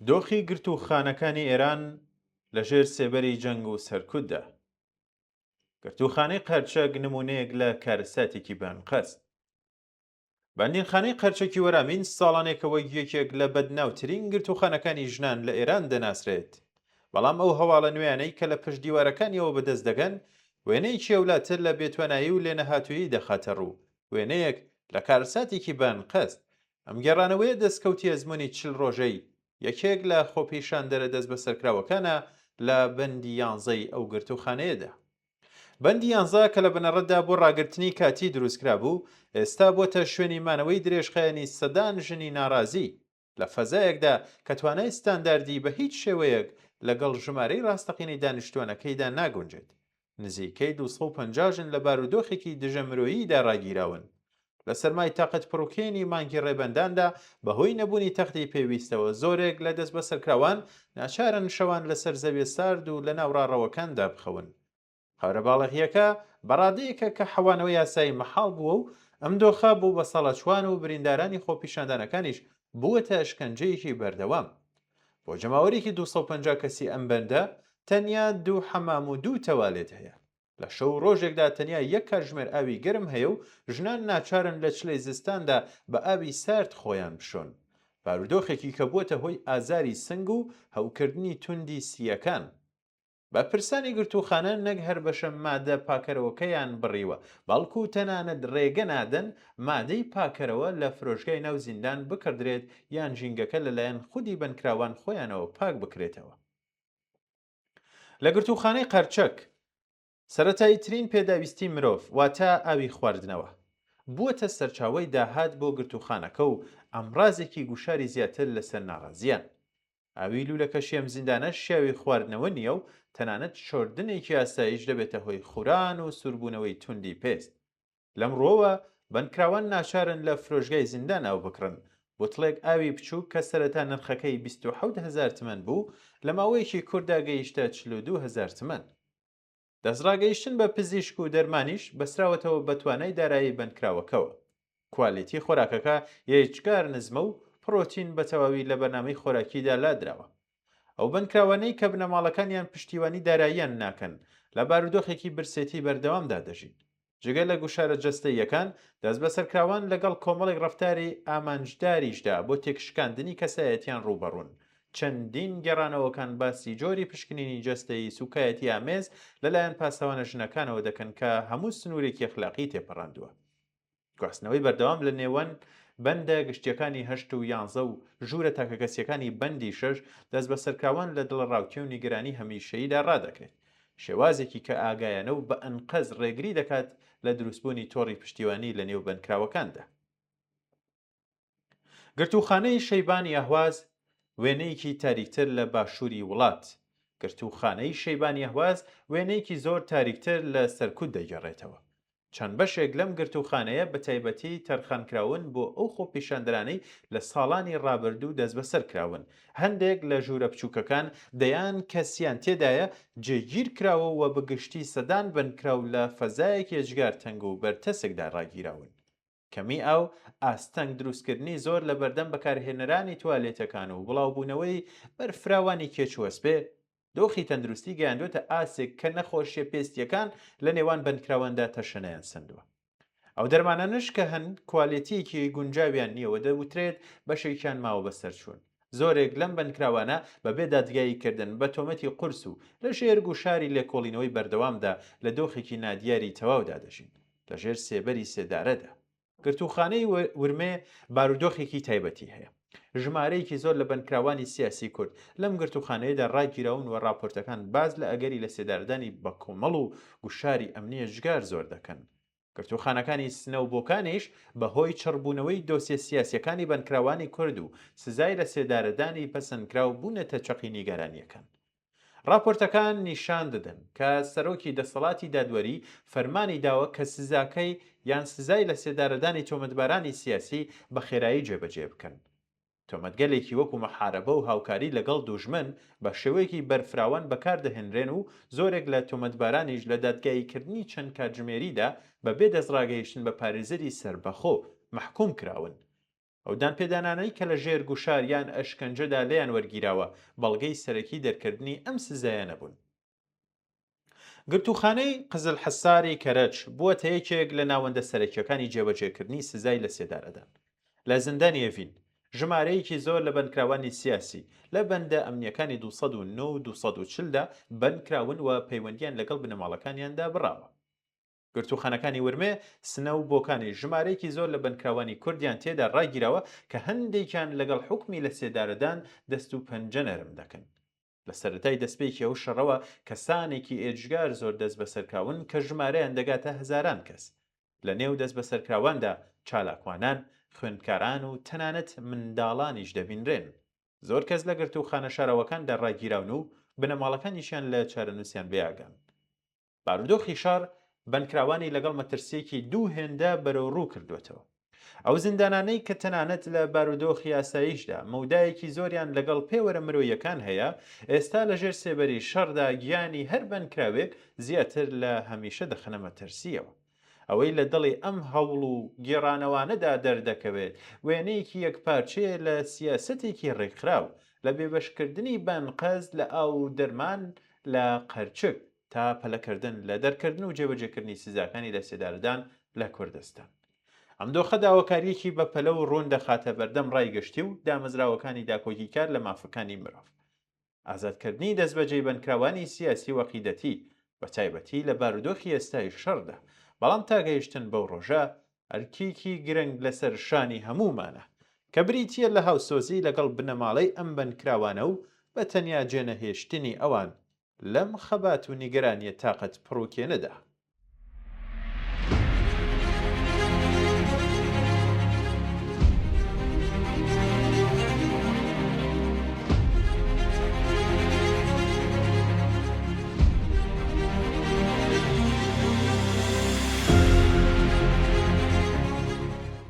دۆخی گرتووخانەکانی ئێران لەژێر سێبەری جەنگ و سەرکوتدا. گرتووخانەی قەرچەک نمونەیەک لە کارەساتێکی بانقەست. باندینخانەی قەرچەکی وەرامین ساڵانێکەوە یەکێک لە بەدناوترین گرتووخانەکانی ژنان لە ئێران دەناسرێت، بەڵام ئەو هەواڵە نوێیانەی کە لە پشت دیوارەکانیەوە بەدەست دەگەن وێنەیەکی ئەولاتر لە بێتوانایی و لێنەهاتوویی دەخاتە ڕوو، وێنەیەک لە کارەساتێکی بانقەست. ئەم گێڕانەوەیە دەستکەوتی ئەزمموی 40 ڕۆژەی یەکێک لە خۆپیشاندەرە دەست بە سەرکراوەکانە لە بەندی 11ی ئەو گرتووخانەیەدا. بەندی 11 کە لە بنەڕەتدا بۆ ڕاگررتنی کاتی دروستکرا بوو، ئێستا بۆتە شوێنی مانەوەی درێژخایەنی سەدان ژنی ناڕازی لە فەزایەکدا کە توانای ستانداردی بە هیچ شێوەیەک لەگەڵ ژمارەی ڕاستەقینەی دانیشتوانەکەیدا ناگونجێت. نزیکەی 250 ژن لە بارودۆخێکی دژە مرۆییدا ڕاگیراون. لە سەرمای تاقەت پڕوکێنی مانگی ڕێبەنداندا بەهۆی نەبوونی تەختی پێویستەوە زۆرێک لە دەست بە سەرکراوان ناچارن شەوان لەسەر زەویە سارد و لە ناوڕاڕەوەکاندا بخەون. قەورە باڵغیەکە بەڕادەیەکە کە حەوانەوەی یاسایی مەحاڵ بووە و ئەم دۆخە بوو بە سەڵەچوان و بریندارانی خۆپیشاندانەکانیش بووەتە شکەنجەیەکی بەردەوام. بۆ جەماوەرێکی 250 کەسی ئەم بەندە تەنیا 2 حەمام و 2 تەوالێت هەیە. لە شەو ڕۆژێکدا تەنیا یەک کاتژمێر ئاوی گەرم هەیە و ژنان ناچارن لە چلەی زستاندا بە ئاوی سارد خۆیان بشۆن. بارودۆخێکی کە بووەتە هۆی ئازاری سنگ و هەوکردنی توندی سیەکان. بە پرسانی گرتووخانە نەک هەر بەشە مادە پاکەرەوەکەیان بڕیوە، بەڵکو تەنانەت ڕێگە نادەن مادەی پاکەرەوە لە فرۆشگای ناو زیندان بکردرێت یان ژینگەکە لەلایەن خودی بنکراوان خۆیانەوە پاک بکرێتەوە. لە گرتووخانەی قەرچەک سەرەتاییترین پێداویستی مرۆڤ واتە ئاوی خواردنەوە بووەتە سەرچاوەی داهات بۆ گرتووخانەکە و ئەمڕازێکی گوشاری زیاتر لەسەر ناڕازیان. ئاوی لوولەکەشی ئەم زیندانە شیاوی خواردنەوە نییە و تەنانەت شۆردنێکی ئاسایش دەبێتە هۆی خوران و سوربوونەوەی توندی پێست. لەمڕۆوە بنکراوان ناچارن لە فرۆشگای زیندان ئاو بکڕن. بوتڵێک ئاوی بچووک کە سەرەتا نرخەکەی 27,000 تمەن بوو لە ماوەیەکی کووردا گەیشتە 42,000 تمەن. دەستڕاگەیشتن بە پزیشک و دەرمانیش بەسراوەتەوە بە توانای دارایی بنکراوەکەوە. کوالیتی خۆراکەکە یەکجار نزمە و پرۆتین بە تەواوی لە بەرنامەی خۆراکیدا لادراوە. ئەو بنکراوانەی کە بنەماڵەکانیان پشتیوانی داراییان ناکەن لە بارودۆخێکی برسێتی بەردەوامدا دەژین. جگە لە گوشارە جەستەییەکان دەست بە سەرکراوان لەگەڵ کۆمەڵێک ڕەفتاری ئامانجداریشدا بۆ تێکشکاندنی کەسایەتیان ڕوبەڕوون. چەندین گەڕانەوەکان باسی جۆری پشکنینی جەستەیی سوکایەتی ئامێز لەلایەن پاسەوانە ژنەکانەوە دەکەن کە هەموو سنوورێکی ئەخلاقی تێپەڕاندووە. گواستنەوەی بەردەوام لە نێوان بەندە گشتیەکانی 8 و 11 و ژوورە تاکەکەسیەکانی بەندی 6 دەست بە سەرکراوان لە دڵڕاوکی و نیگەرانی هەمیشەییدا ڕادەکرێت، شێوازێکی کە ئاگایانە و بە ئەنقەز ڕێگری دەکات لە دروستبوونی تۆڕی پشتیوانی لە نێو بنکراوەکاندا. گرتووخانەی شەیبانی ئەهواز وێنەیەکی تاریکتر لە باشووری وڵات. گرتووخانەی شەیبانی ئەهواز وێنەیەکی زۆر تاریکتر لە سەرکوت دەگەڕێتەوە. چەند بەشێک لەم گرتووخانەیە بە تایبەتی تەرخانکراون بۆ ئەو خۆپیشاندەرانەی لە ساڵانی ڕابردوو دەست بەسەر کراون. هەندێک لە ژوورە بچووکەکان دەیان کەسیان تێدایە جێگیر کراوە و بەگشتی سەدان بنکراو لە فەزایەک ێجگار تەنگ و بەرتەسێکدا ڕاگیراون. کەمی ئاو ئاستەنگ دروستکردنی زۆر لە بەردەم بەکارهێنەرانی توالێتەکان و بڵاوبوونەوەی بەرفراوانی کێچوەسپێ دۆخی تەندروستی گەیاندوێتە ئاسێک کە نەخۆشیە پێستیەکان لە نێوان بنکراواندا تەشەنەیان سندووە. ئەو دەرمانانش کە هەند کوالیتیەکی گونجاویان نییەوە دەوترێت بەشێکیان ماوە بەسەر چوون. زۆرێک لەم بنکراوانە بەبێ دادگاییکردن بە تۆمەتی قورس و لە ژێر گوشاری لێکۆڵینەوەی بەردەوامدا لە دۆخێکی نادیاری تەواودا دەژین لە ژێر سێبەری سێدارەدا. گرتووخانەی ورمێ بارودۆخێکی تایبەتی هەیە. ژمارەیەکی زۆر لە بنکراوانی سیاسی کورد لەم گرتووخانەیەدا ڕاگیراون و راپۆرتەکان باز لە ئەگەری لە سێداردانی بە کۆمەڵ و گوشاری ئەمنیە ژگار زۆر دەکەن. گرتووخانەکانی سنەوبۆکانیش بەهۆی چڕبوونەوەی دۆسیە سیاسیەکانی بنکراوانی کورد و سزای لە سێدارەدانی پەسەندکراو بوونەتە چەقی نیگەرانیەکان. راپۆرتەکان نیشان دەدەن کە سەرۆکی دەسەڵاتی دادوەری فەرمانی داوە کە سزاکەی یان سزای لە سێدارەدانی تۆمەتبارانی سیاسی بە خێرایی جێبەجێ بکەن. تۆمەتگەلێکی وەکو مەحارەبە و هاوکاری لەگەڵ دوژمن بە شێوەیەکی بەرفراوان بەکاردەهێنرێن و زۆرێک لە تۆمەتبارانیش لە دادگاییکردنی چەند کاتژمێریدا بەبێ دەستڕاگەیشتن بە پارێزەری سەربەخۆ محکوم کراون. ئەو دانپێدانانەی کە لە ژێر گوشار یان ئەشکەنجەدا لێیان وەرگیراوە بەڵگەی سەرەکی دەرکردنی ئەم سزایە نەبوون. گرتوخانەی قزل حەساری کەرەچ بووەتە یەکێک لە ناوەندە سەرەکیەکانی جێبەجێکردنی سزای لە سێدارەدان. لە زیندانی ئەڤین ژمارەیەکی زۆر لە بەندکراوانی سیاسی لە بەندە ئەمنیەکانی 209 و 240دا بەندکراون و پەیوەندیان لەگەڵ بنەماڵەکانیاندا بڕاوە. گرتوخانەکانی ورمێ سنە و بۆکانی ژمارەیەکی زۆر لە بەندکراوانی کوردیان تێدا ڕاگیراوە کە هەندێکیان لەگەڵ حکمی لە سێدارەدان دەست و پەنجە نەرم دەکەن. لە سەرەتای دەستپێکی ئەو شەڕەوە کەسانێکی ئێجگار زۆر دەست بەسەرکراون کە ژمارەیان دەگاتە هەزاران کەس. لە نێو دەست بەسەرکراواندا چالاکوانان، خوێندکاران و تەنانەت منداڵانیش دەبینرێن. زۆر کەس لە گرتوخانە شارەوەکاندا ڕاگیراون و بنەماڵەکانیشیان لە چارەنووسیان بێئاگەن. بارودۆخی شار بەندکراوانی لەگەڵ مەترسیەکی دوو هێندە بەرەو ڕوو کردوێتەوە. ئەو زیندانانەی کە تەنانەت لە بارودۆخی ئاساییشدا مەودایەکی زۆریان لەگەڵ پێوەرە مرۆییەکان هەیە، ئێستا لەژێر سێبەری شەڕدا گیانی هەر بەندکراوێک زیاتر لە هەمیشە دەخەنە مەترسیەوە. ئەوەی لە دڵی ئەم هەوڵ و گێڕانەوانەدا دەردەکەوێت وێنەیەکی یەکپارچەیە لە سیاسەتێکی ڕێکخراو لە بێبەشکردنی بەنقەز لە ئاو دەرمان لە قەرچک تا پەلەکردن لە دەرکردن و جێبەجێکردنی سزاکانی لە سێدارەدان لە کوردستان. ئەم دۆخە داواکاریەکی بە پەلە و ڕوون دەخاتە بەردەم ڕایگەشتی و دامەزراوەکانی داکۆکیکار لە مافەکانی مرۆڤ. ئازادکردنی دەستبەجێی بەندکراوانی سیاسی و عەقیدەتی بە تایبەتی لە بارودۆخی ئێستای شەڕدا، بەڵام تا گەیشتن بەو ڕۆژە ئەرکێکی گرنگ لەسەر شانی هەموومانە کە بریتیە لە هاوسۆزی لەگەڵ بنەماڵەی ئەم بەندکراوانە و بە تەنیا جێنەهێشتنی ئەوان لەم خەبات و نیگەرانیە تاقەت پڕووکێنەدا.